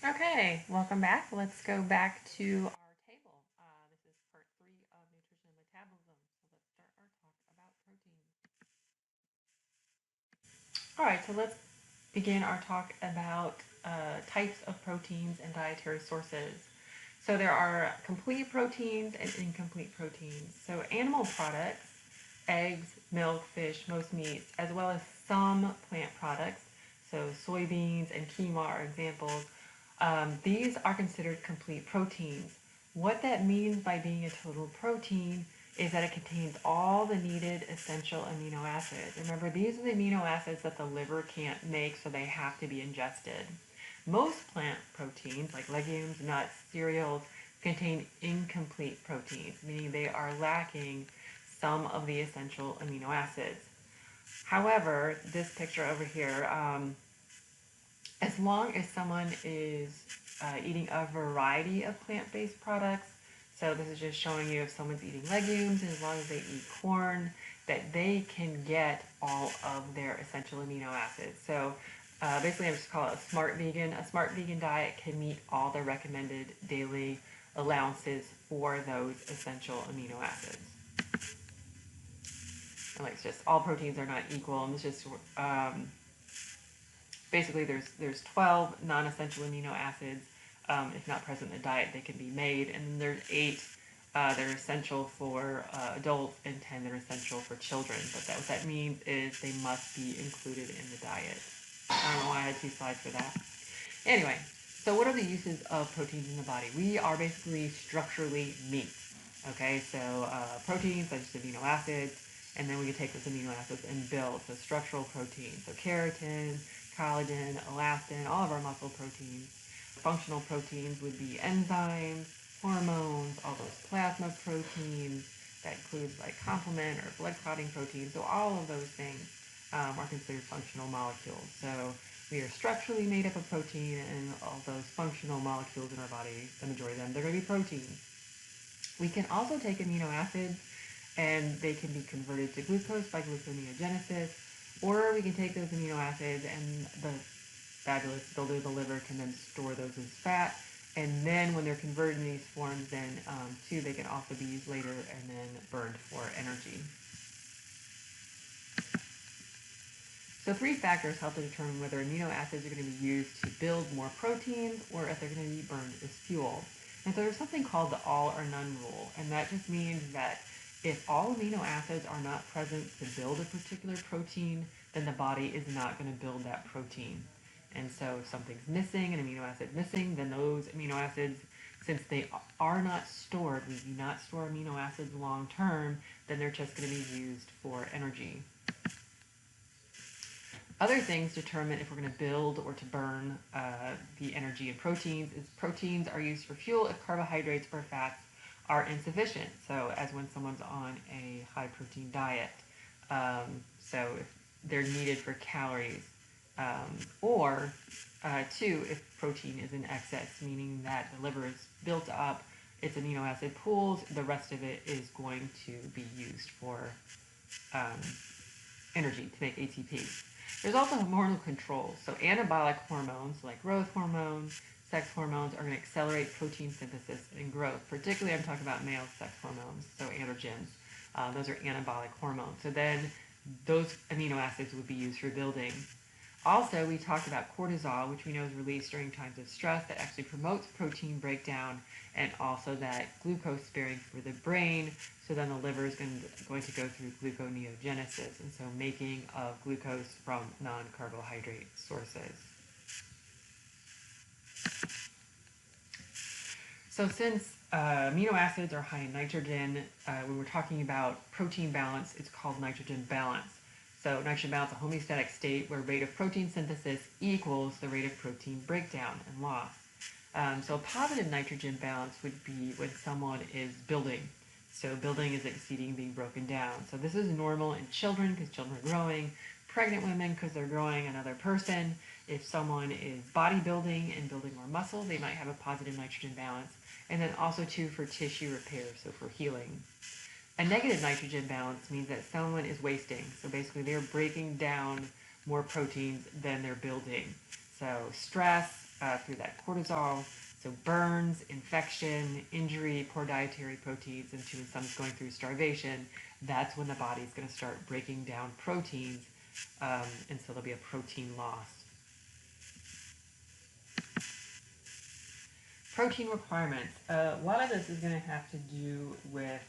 Okay, welcome back. Let's go back to our table. This is part three of nutrition and metabolism. So let's start our talk about protein. All right, so let's begin our talk about types of proteins and dietary sources. So there are complete proteins and incomplete proteins. So animal products, eggs, milk, fish, most meats, as well as some plant products, so soybeans and quinoa are examples. These are considered complete proteins. What that means by being a total protein is that it contains all the needed essential amino acids. Remember, these are the amino acids that the liver can't make, so they have to be ingested. Most plant proteins, like legumes, nuts, cereals, contain incomplete proteins, meaning they are lacking some of the essential amino acids. However, this picture over here, as long as someone is eating a variety of plant-based products, so this is just showing you if someone's eating legumes, and as long as they eat corn, that they can get all of their essential amino acids. So basically, I just call it a smart vegan. A smart vegan diet can meet all the recommended daily allowances for those essential amino acids. And like it's just all proteins are not equal, and it's just basically there's 12 non-essential amino acids. If not present in the diet, they can be made, and then there's 8 that are essential for adults and 10 that are essential for children. But what that means is they must be included in the diet. I don't know why I had 2 slides for that. Anyway, so what are the uses of proteins in the body? We are basically structurally meat. Okay, so proteins, like just amino acids, and then we can take those amino acids and build. So structural proteins, so keratin, collagen, elastin, all of our muscle proteins. Functional proteins would be enzymes, hormones, all those plasma proteins. That includes like complement or blood clotting proteins. So all of those things are considered functional molecules. So we are structurally made up of protein, and all those functional molecules in our body, the majority of them, they're going to be proteins. We can also take amino acids and they can be converted to glucose by gluconeogenesis, or we can take those amino acids and the fabulous builder of the liver can then store those as fat, and then when they're converted in these forms, then too, they can also be used later and then burned for energy. So 3 factors help to determine whether amino acids are going to be used to build more proteins or if they're going to be burned as fuel. And so there's something called the all or none rule, and that just means that if all amino acids are not present to build a particular protein, then the body is not going to build that protein. And so if something's missing, an amino acid missing, then those amino acids, since they are not stored, we do not store amino acids long term, then they're just going to be used for energy. Other things determine if we're going to build or to burn the energy in proteins is proteins are used for fuel if carbohydrates or fats are insufficient. So as when someone's on a high protein diet. So if they're needed for calories. Or 2, if protein is in excess, meaning that the liver is built up its amino acid pools, the rest of it is going to be used for energy to make ATP. There's also hormonal control. So anabolic hormones like growth hormones, sex hormones are going to accelerate protein synthesis and growth. Particularly, I'm talking about male sex hormones, so androgens. Those are anabolic hormones. So then those amino acids would be used for building. Also, we talked about cortisol, which we know is released during times of stress that actually promotes protein breakdown, and also that glucose sparing for the brain. So then the liver is going to go through gluconeogenesis, and so making of glucose from non-carbohydrate sources. So since amino acids are high in nitrogen, when we're talking about protein balance, it's called nitrogen balance. So nitrogen balance is a homeostatic state where rate of protein synthesis equals the rate of protein breakdown and loss. So a positive nitrogen balance would be when someone is building. So building is exceeding being broken down. So this is normal in children because children are growing, pregnant women because they're growing another person. If someone is bodybuilding and building more muscle, they might have a positive nitrogen balance. And then also too for tissue repair, so for healing. A negative nitrogen balance means that someone is wasting. So basically they're breaking down more proteins than they're building. So stress, through that cortisol. So burns, infection, injury, poor dietary proteins, and when someone's going through starvation, that's when the body's going to start breaking down proteins, and so there'll be a protein loss. Protein requirements. A lot of this is going to have to do with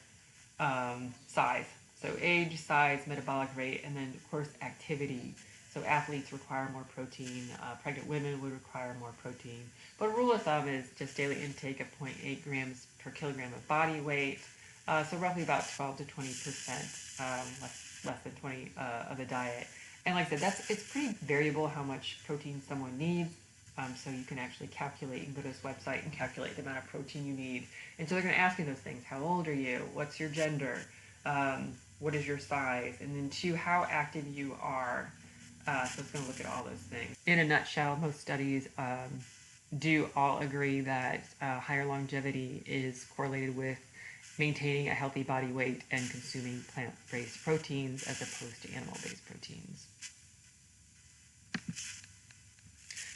size. So age, size, metabolic rate, and then of course activity. So athletes require more protein. Pregnant women would require more protein. But a rule of thumb is just daily intake of 0.8 grams per kilogram of body weight. So roughly about 12 to 20%, less than 20 of the diet. And like I said, it's pretty variable how much protein someone needs. So you can actually calculate, you can go to this website and calculate the amount of protein you need. And so they're going to ask you those things. How old are you? What's your gender? What is your size? And then two, how active you are. So it's going to look at all those things. In a nutshell, most studies do all agree that higher longevity is correlated with maintaining a healthy body weight and consuming plant-based proteins as opposed to animal-based proteins.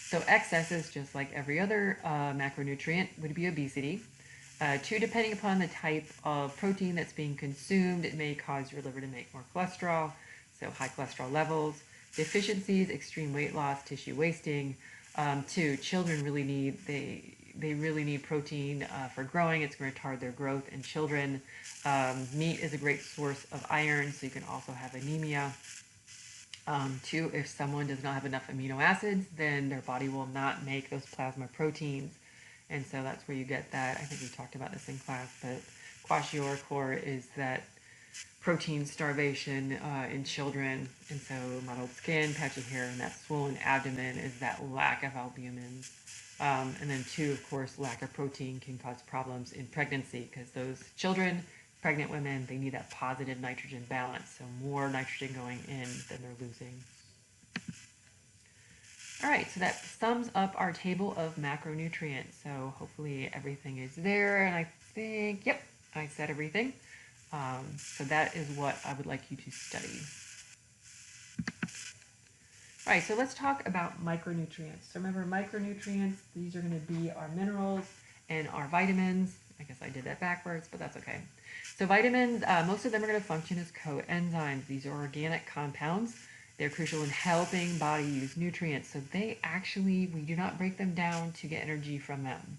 So excesses, just like every other macronutrient, would be obesity. Two, depending upon the type of protein that's being consumed, it may cause your liver to make more cholesterol, so high cholesterol levels. Deficiencies, extreme weight loss, tissue wasting. Two, children really need, they really need protein for growing. It's going to retard their growth in children. Meat is a great source of iron, so you can also have anemia. Two, if someone does not have enough amino acids, then their body will not make those plasma proteins. And so that's where you get that. I think we talked about this in class, but kwashiorkor is that protein starvation in children. And so mottled skin, patchy hair, and that swollen abdomen is that lack of albumin. And then two, of course, lack of protein can cause problems in pregnancy because those children, pregnant women, they need that positive nitrogen balance. So more nitrogen going in than they're losing. All right, so that sums up our table of macronutrients. So hopefully everything is there, and I think, yep, I said everything. So that is what I would like you to study. All right, so let's talk about micronutrients. So remember, micronutrients, these are going to be our minerals and our vitamins. I guess I did that backwards, but that's okay. So vitamins, most of them are going to function as coenzymes. These are organic compounds. They're crucial in helping body use nutrients. So they actually, we do not break them down to get energy from them.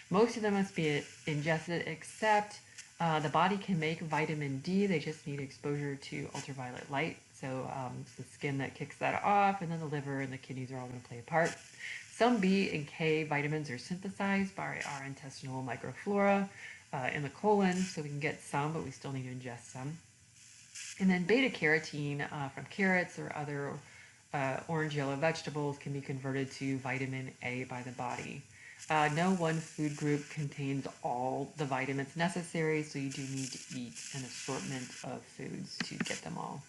Most of them must be ingested, except the body can make vitamin D. They just need exposure to ultraviolet light. So it's the skin that kicks that off, and then the liver and the kidneys are all going to play a part. Some B and K vitamins are synthesized by our intestinal microflora in the colon, so we can get some, but we still need to ingest some. And then beta carotene from carrots or other orange yellow vegetables can be converted to vitamin A by the body. No one food group contains all the vitamins necessary, so you do need to eat an assortment of foods to get them all.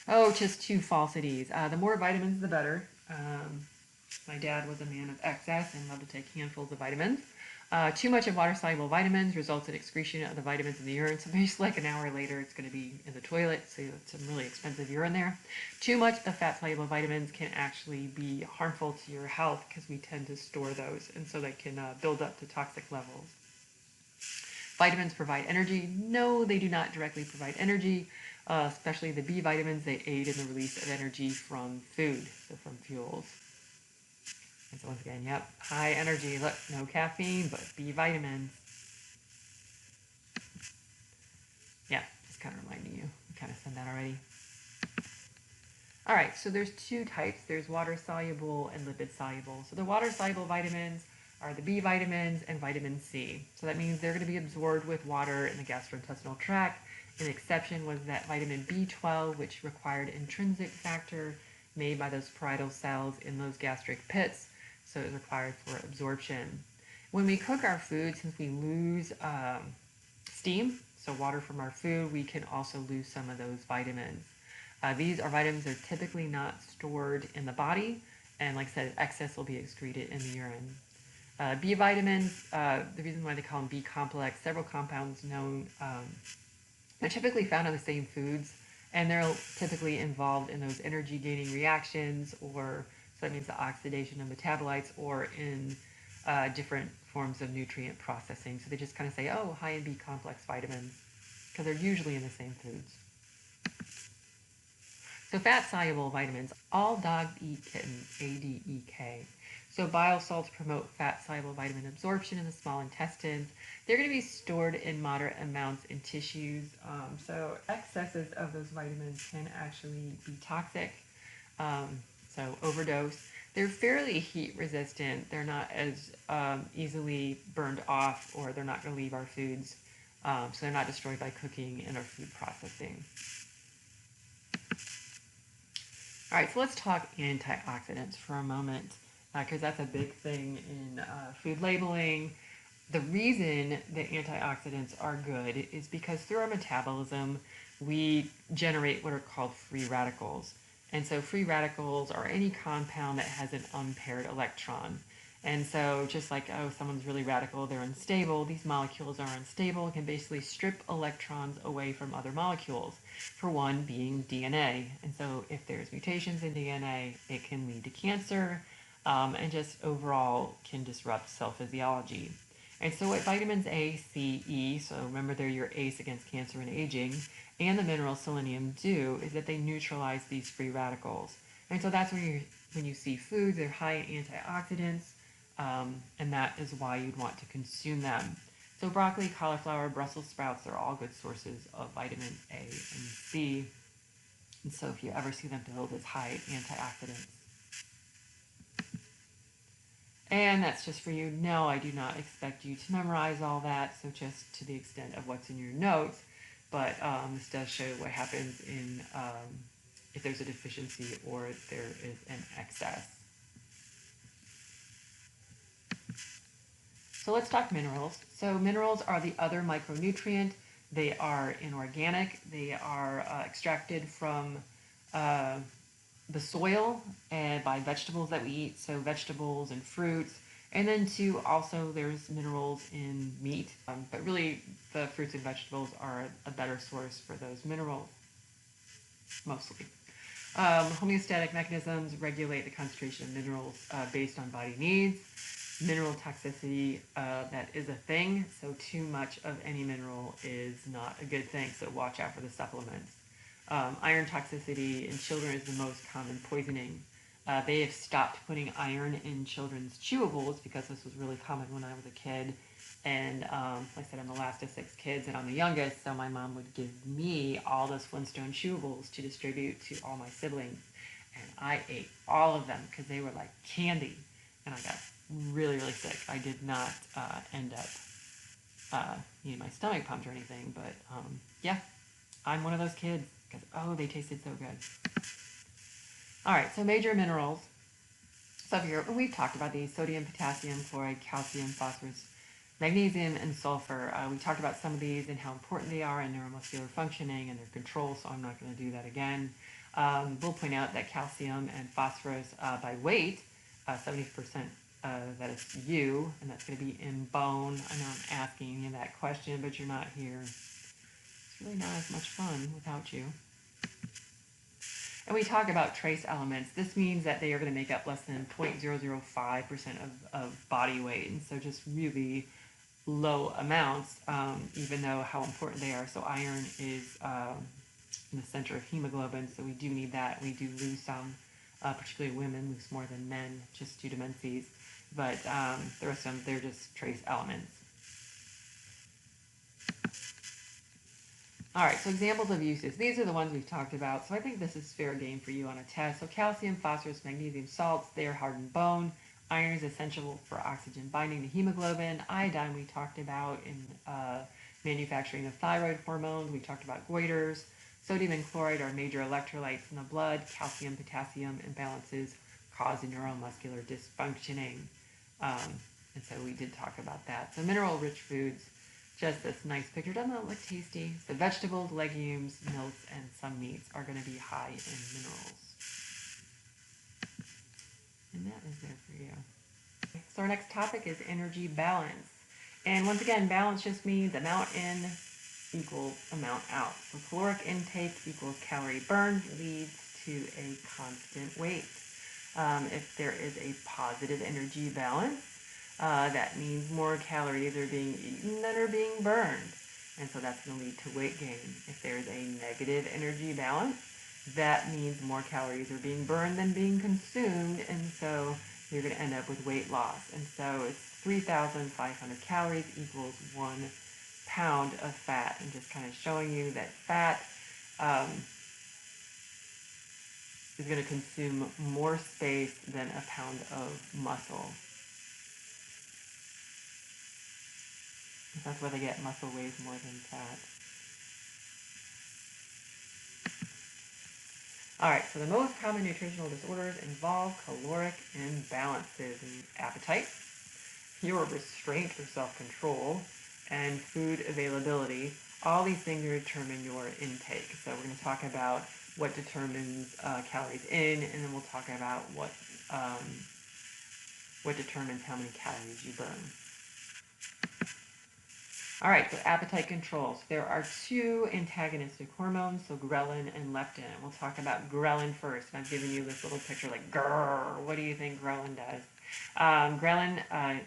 Oh, just two falsities. The more vitamins, the better. My dad was a man of excess and loved to take handfuls of vitamins. Too much of water-soluble vitamins results in excretion of the vitamins in the urine. So basically like an hour later, it's going to be in the toilet. So it's some really expensive urine there. Too much of fat-soluble vitamins can actually be harmful to your health because we tend to store those. And so they can build up to toxic levels. Vitamins provide energy. No, they do not directly provide energy. Especially the B vitamins, they aid in the release of energy from food, so from fuels. And so once again, yep, high energy. Look, no caffeine, but B vitamins. Yeah, just kind of reminding you. I kind of said that already. All right, so there's two types. There's water-soluble and lipid-soluble. So the water-soluble vitamins are the B vitamins and vitamin C. So that means they're going to be absorbed with water in the gastrointestinal tract. An exception was that vitamin B12, which required intrinsic factor made by those parietal cells in those gastric pits. So it was required for absorption. When we cook our food, since we lose steam, so water from our food, we can also lose some of those vitamins. These are vitamins that are typically not stored in the body, and like I said, excess will be excreted in the urine. B vitamins, the reason why they call them B complex, several compounds known, they're typically found in the same foods, and they're typically involved in those energy gaining reactions or So that means the oxidation of metabolites or in different forms of nutrient processing. So they just kind of say, oh, high in B complex vitamins, because they're usually in the same foods. So fat-soluble vitamins, all dogs eat kittens, ADEK. So bile salts promote fat-soluble vitamin absorption in the small intestines. They're going to be stored in moderate amounts in tissues. So excesses of those vitamins can actually be toxic. So overdose. They're fairly heat resistant. They're not as easily burned off, or they're not going to leave our foods. So they're not destroyed by cooking and our food processing. All right, so let's talk antioxidants for a moment, because that's a big thing in food labeling. The reason that antioxidants are good is because through our metabolism, we generate what are called free radicals. And so free radicals are any compound that has an unpaired electron. And so just like, oh, someone's really radical, they're unstable, these molecules are unstable, it can basically strip electrons away from other molecules, for one being DNA. And so if there's mutations in DNA, it can lead to cancer, and just overall can disrupt cell physiology. And so what vitamins A, C, E, so remember they're your ACE against cancer and aging, and the mineral selenium do is that they neutralize these free radicals. And so that's when you see foods, they're high in antioxidants, and that is why you'd want to consume them. So broccoli, cauliflower, Brussels sprouts, they're all good sources of vitamin A and C. And so if you ever see them billed as high antioxidants. And that's just for you. No, I do not expect you to memorize all that, so just to the extent of what's in your notes. But this does show what happens in if there's a deficiency or there is an excess. So let's talk minerals. So minerals are the other micronutrient. They are inorganic. They are extracted from the soil and by vegetables that we eat. So vegetables and fruits. And then too, also there's minerals in meat. But really the fruits and vegetables are a better source for those minerals, mostly. Homeostatic mechanisms regulate the concentration of minerals based on body needs. Mineral toxicity, that is a thing, so too much of any mineral is not a good thing, so watch out for the supplements. Iron toxicity in children is the most common poisoning. They have stopped putting iron in children's chewables because this was really common when I was a kid. And like I said, I'm the last of 6 kids and I'm the youngest, so my mom would give me all those Flintstone chewables to distribute to all my siblings. And I ate all of them because they were like candy. And I got really, really sick. I did not end up needing my stomach pumped or anything, but yeah, I'm one of those kids because, oh, they tasted so good. All right, so major minerals. So here, we've talked about these: sodium, potassium, chloride, calcium, phosphorus, magnesium, and sulfur. We talked about some of these and how important they are in neuromuscular functioning and their control, so I'm not going to do that again. We'll point out that calcium and phosphorus by weight, 70% that is you, and that's going to be in bone. I know I'm asking you that question, but you're not here. It's really not as much fun without you. And we talk about trace elements. This means that they are going to make up less than 0.005% of body weight, and so just really low amounts, even though how important they are. So iron is in the center of hemoglobin, so we do need that. We do lose some, particularly women lose more than men just due to menses, but the rest of them, they're just trace elements. All right, so examples of uses. These are the ones we've talked about, so I think this is fair game for you on a test. So calcium, phosphorus, magnesium salts, they are harden bone. Iron is essential for oxygen binding to hemoglobin. Iodine we talked about in manufacturing of thyroid hormones. We talked about goiters. Sodium and chloride are major electrolytes in the blood. Calcium, potassium imbalances cause neuromuscular dysfunctioning. And so we did talk about that. So mineral-rich foods, just this nice picture. Doesn't that look tasty? So vegetables, legumes, milks, and some meats are going to be high in minerals. And that is there for you. So our next topic is energy balance. And once again, balance just means amount in equals amount out. So caloric intake equals calorie burn leads to a constant weight. If there is a positive energy balance, that means more calories are being eaten than are being burned. And so that's going to lead to weight gain. If there's a negative energy balance, that means more calories are being burned than being consumed. And so you're going to end up with weight loss. And so it's 3,500 calories equals 1 pound of fat. And just kind of showing you that fat is going to consume more space than a pound of muscle. That's why they get muscle weighs more than fat. Alright, so the most common nutritional disorders involve caloric imbalances in appetite, your restraint or self-control, and food availability. All these things determine your intake. So we're going to talk about what determines calories in, and then we'll talk about what determines how many calories you burn. All right, so appetite control. So there are two antagonistic hormones, so ghrelin and leptin. We'll talk about ghrelin first. And I've given you this little picture like, grrr, what do you think ghrelin does? Ghrelin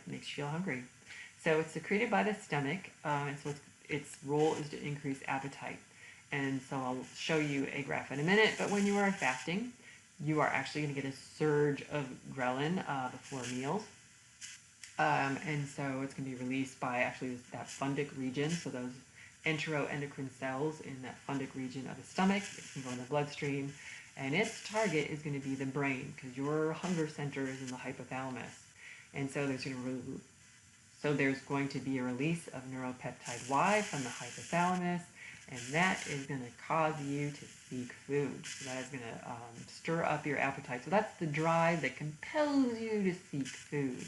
makes you feel hungry. So it's secreted by the stomach, and so its role is to increase appetite. And so I'll show you a graph in a minute, but when you are fasting, you are actually going to get a surge of ghrelin before meals. And so it's going to be released by actually that fundic region, so those enteroendocrine cells in that fundic region of the stomach. It can go in the bloodstream, and its target is going to be the brain, because your hunger center is in the hypothalamus. And so there's going to be a release of neuropeptide Y from the hypothalamus, and that is going to cause you to seek food. So that is going to stir up your appetite. So that's the drive that compels you to seek food.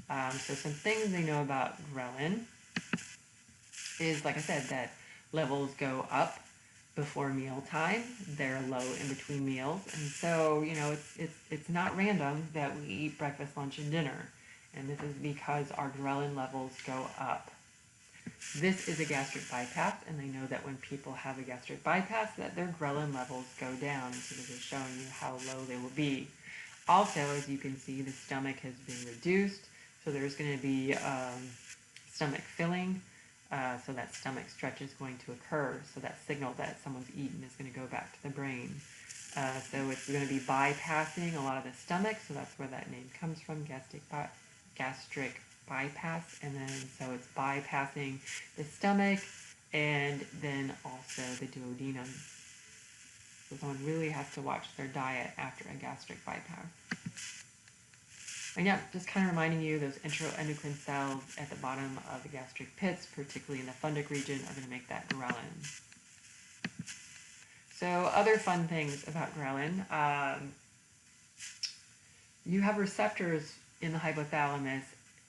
So some things they know about ghrelin is, like I said, that levels go up before mealtime. They're low in between meals. And so, it's not random that we eat breakfast, lunch, and dinner. And this is because our ghrelin levels go up. This is a gastric bypass, and they know that when people have a gastric bypass, that their ghrelin levels go down. So this is showing you how low they will be. Also, as you can see, the stomach has been reduced. So there's going to be stomach filling, so that stomach stretch is going to occur. So that signal that someone's eaten is going to go back to the brain. So it's going to be bypassing a lot of the stomach, so that's where that name comes from, gastric bypass. And then so it's bypassing the stomach and then also the duodenum. So someone really has to watch their diet after a gastric bypass. And yeah, just kind of reminding you, those enteroendocrine cells at the bottom of the gastric pits, particularly in the fundic region, are going to make that ghrelin. So other fun things about ghrelin. You have receptors in the hypothalamus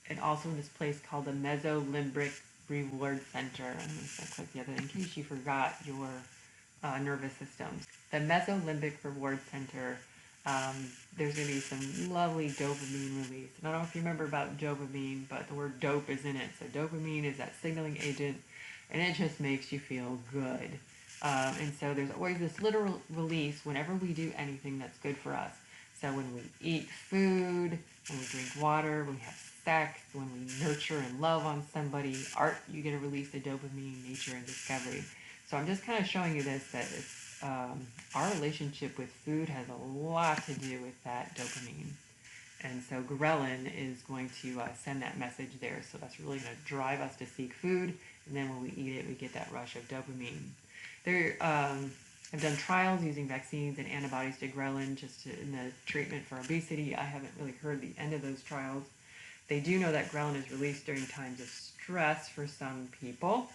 and also in this place called the mesolimbic reward center. I'm going to click the other in case you forgot your nervous system. The mesolimbic reward center, there's going to be some lovely dopamine release. And I don't know if you remember about dopamine, but the word dope is in it. So dopamine is that signaling agent, and it just makes you feel good. And so there's always this little release whenever we do anything that's good for us. So when we eat food, when we drink water, when we have sex, when we nurture and love on somebody, art, you get a release of dopamine, nature, and discovery. So I'm just kind of showing you this, that it's, our relationship with food has a lot to do with that dopamine. And so ghrelin is going to send that message there. So that's really going to drive us to seek food. And then when we eat it, we get that rush of dopamine. I've done trials using vaccines and antibodies to ghrelin in the treatment for obesity. I haven't really heard the end of those trials. They do know that ghrelin is released during times of stress for some people.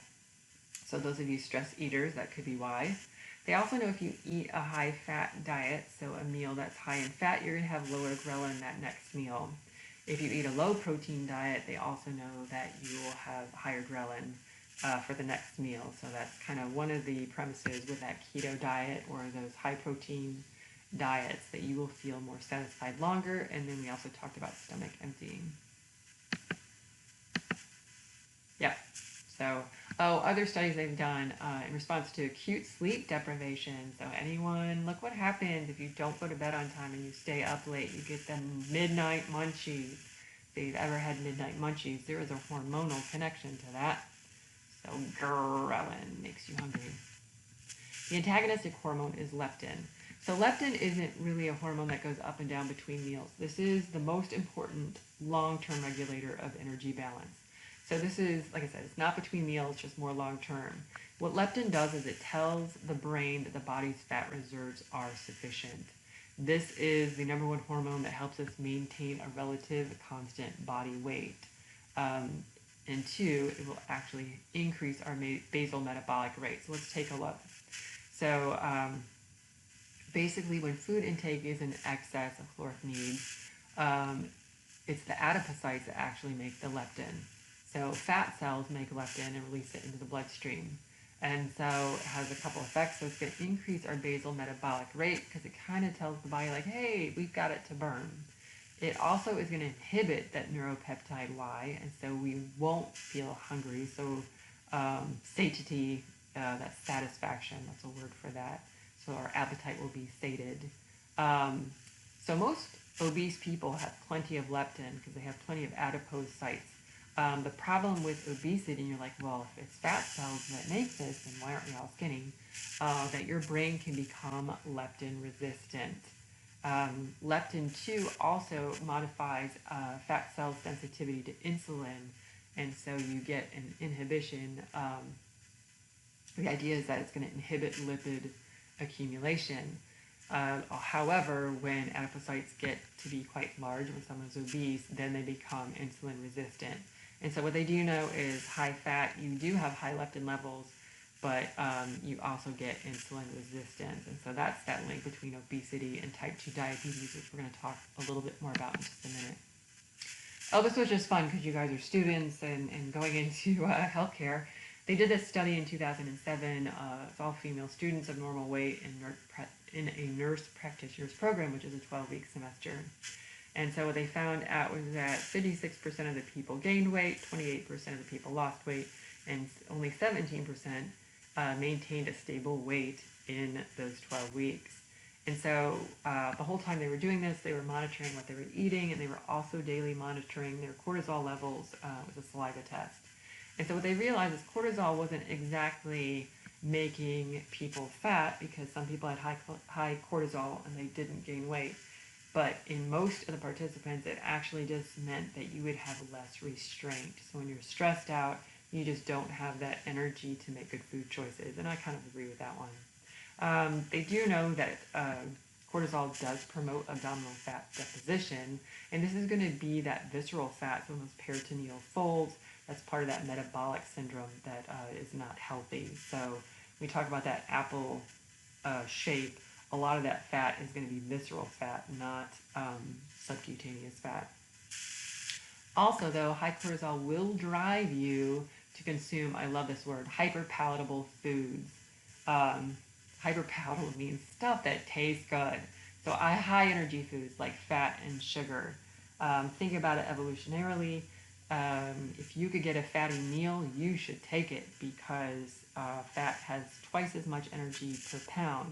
So those of you stress eaters, that could be why. They also know if you eat a high-fat diet, so a meal that's high in fat, you're going to have lower ghrelin that next meal. If you eat a low-protein diet, they also know that you will have higher ghrelin for the next meal. So that's kind of one of the premises with that keto diet or those high-protein diets, that you will feel more satisfied longer. And then we also talked about stomach emptying. Yeah. So, other studies they've done in response to acute sleep deprivation. So anyone, look what happens if you don't go to bed on time and you stay up late. You get them midnight munchies. If you've ever had midnight munchies, there is a hormonal connection to that. So ghrelin makes you hungry. The antagonistic hormone is leptin. So leptin isn't really a hormone that goes up and down between meals. This is the most important long-term regulator of energy balance. So this is, like I said, it's not between meals, just more long-term. What leptin does is it tells the brain that the body's fat reserves are sufficient. This is the number one hormone that helps us maintain a relative constant body weight. And two, it will actually increase our basal metabolic rate. So let's take a look. So basically when food intake is in excess of caloric needs, it's the adipocytes that actually make the leptin. So fat cells make leptin and release it into the bloodstream. And so it has a couple effects. So it's going to increase our basal metabolic rate because it kind of tells the body like, hey, we've got it to burn. It also is going to inhibit that neuropeptide Y, and so we won't feel hungry. So satiety, that's satisfaction, that's a word for that. So our appetite will be sated. So most obese people have plenty of leptin because they have plenty of adipose sites. The problem with obesity, and you're like, well, if it's fat cells that make this, then why aren't we all skinny? That your brain can become leptin resistant. Leptin 2 also modifies fat cell sensitivity to insulin, and so you get an inhibition. The idea is that it's going to inhibit lipid accumulation. However, when adipocytes get to be quite large, when someone's obese, then they become insulin resistant. And so what they do know is high fat, you do have high leptin levels, but you also get insulin resistance. And so that's that link between obesity and type 2 diabetes, which we're going to talk a little bit more about in just a minute. Oh, this was just fun because you guys are students and going into healthcare. They did this study in 2007. It's all female students of normal weight in a nurse practitioner's program, which is a 12-week semester. And so what they found out was that 56% of the people gained weight, 28% of the people lost weight, and only 17% maintained a stable weight in those 12 weeks. And so the whole time they were doing this, they were monitoring what they were eating, and they were also daily monitoring their cortisol levels with a saliva test. And so what they realized is cortisol wasn't exactly making people fat because some people had high cortisol and they didn't gain weight. But in most of the participants, it actually just meant that you would have less restraint. So when you're stressed out, you just don't have that energy to make good food choices. And I kind of agree with that one. They do know that cortisol does promote abdominal fat deposition. And this is going to be that visceral fat, so those peritoneal folds. That's part of that metabolic syndrome that is not healthy. So we talk about that apple shape. A lot of that fat is going to be visceral fat, not subcutaneous fat. Also, though, high cortisol will drive you to consume, I love this word, hyperpalatable foods. Hyperpalatable means stuff that tastes good. So high energy foods like fat and sugar. Think about it evolutionarily. If you could get a fatty meal, you should take it because fat has twice as much energy per pound.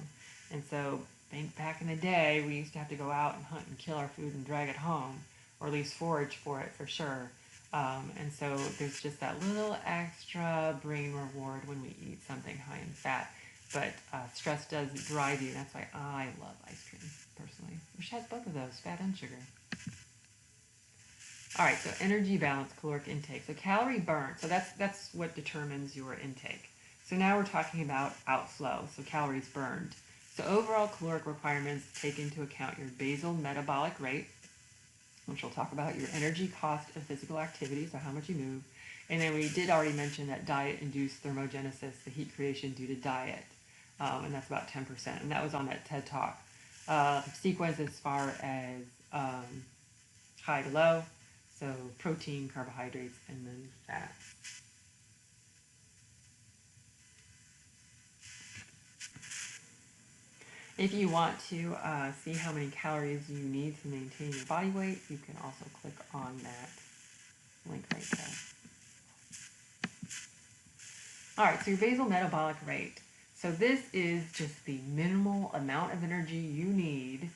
And so back in the day, we used to have to go out and hunt and kill our food and drag it home, or at least forage for it for sure. And so there's just that little extra brain reward when we eat something high in fat. But stress does drive you. That's why I love ice cream, personally, which has both of those, fat and sugar. All right, so energy balance, caloric intake. So calorie burn, so that's what determines your intake. So now we're talking about outflow, so calories burned. So overall caloric requirements take into account your basal metabolic rate, which we'll talk about, your energy cost of physical activity, so how much you move. And then we did already mention that diet-induced thermogenesis, the heat creation due to diet, and that's about 10%. And that was on that TED Talk. Sequence as far as high to low, so protein, carbohydrates, and then fat. If you want to see how many calories you need to maintain your body weight, you can also click on that link right there. All right, so your basal metabolic rate. So this is just the minimal amount of energy you need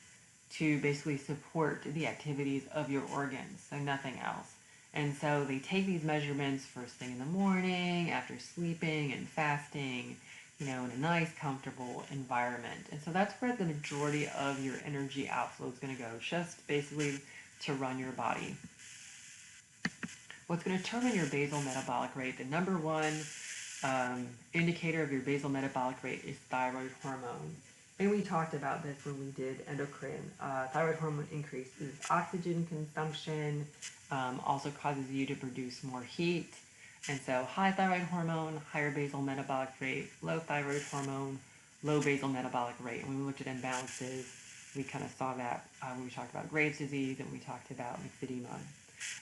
to basically support the activities of your organs, so nothing else. And so they take these measurements first thing in the morning, after sleeping and fasting, in a nice, comfortable environment. And so that's where the majority of your energy outflow is going to go, just basically to run your body. What's going to determine your basal metabolic rate, the number one indicator of your basal metabolic rate is thyroid hormone. And we talked about this when we did endocrine. Thyroid hormone increases oxygen consumption, also causes you to produce more heat. And so high thyroid hormone, higher basal metabolic rate, low thyroid hormone, low basal metabolic rate. And when we looked at imbalances, we kind of saw that when we talked about Graves' disease and we talked about lymphedema.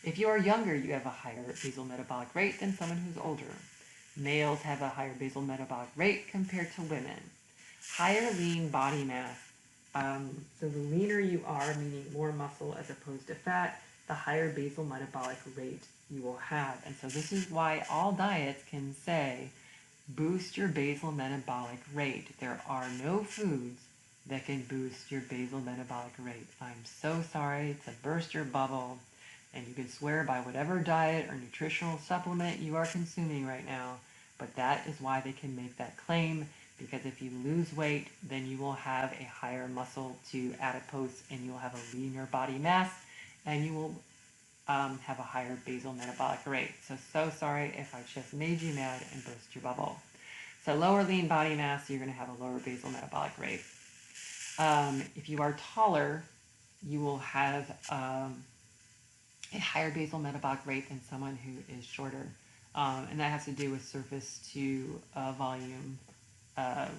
If you are younger, you have a higher basal metabolic rate than someone who's older. Males have a higher basal metabolic rate compared to women. Higher lean body mass. So the leaner you are, meaning more muscle as opposed to fat, the higher basal metabolic rate you will have. And so this is why all diets can say boost your basal metabolic rate. There are no foods that can boost your basal metabolic rate. I'm so sorry to burst your bubble. And you can swear by whatever diet or nutritional supplement you are consuming right now, but that is why they can make that claim, because if you lose weight, then you will have a higher muscle to adipose and you will have a leaner body mass and you will have a higher basal metabolic rate. So sorry if I just made you mad and burst your bubble. So lower lean body mass, you're going to have a lower basal metabolic rate. If you are taller, you will have a higher basal metabolic rate than someone who is shorter. And that has to do with surface to volume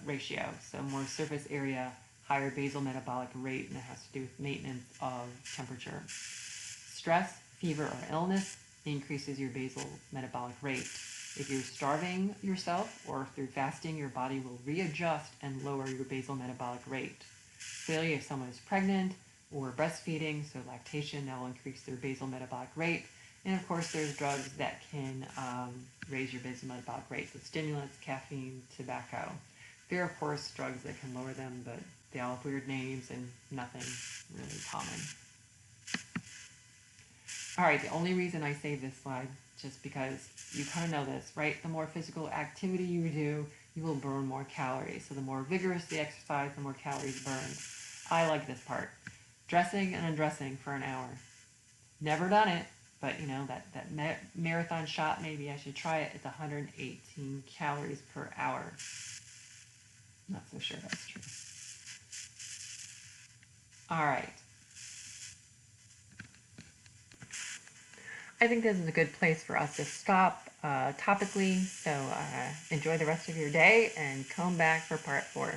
ratio. So more surface area, higher basal metabolic rate, and that has to do with maintenance of temperature. Stress, fever, or illness increases your basal metabolic rate. If you're starving yourself or through fasting, your body will readjust and lower your basal metabolic rate. Clearly, if someone is pregnant or breastfeeding, so lactation, that will increase their basal metabolic rate. And of course, there's drugs that can raise your basal metabolic rate, so stimulants, caffeine, tobacco. There are, of course, drugs that can lower them, but they all have weird names and nothing really common. All right, the only reason I save this slide, just because you kind of know this, right? The more physical activity you do, you will burn more calories. So the more vigorous the exercise, the more calories burned. I like this part. Dressing and undressing for an hour. Never done it, but that marathon shot, maybe I should try it. It's 118 calories per hour. Not so sure that's true. All right. I think this is a good place for us to stop topically. So enjoy the rest of your day and come back for part 4.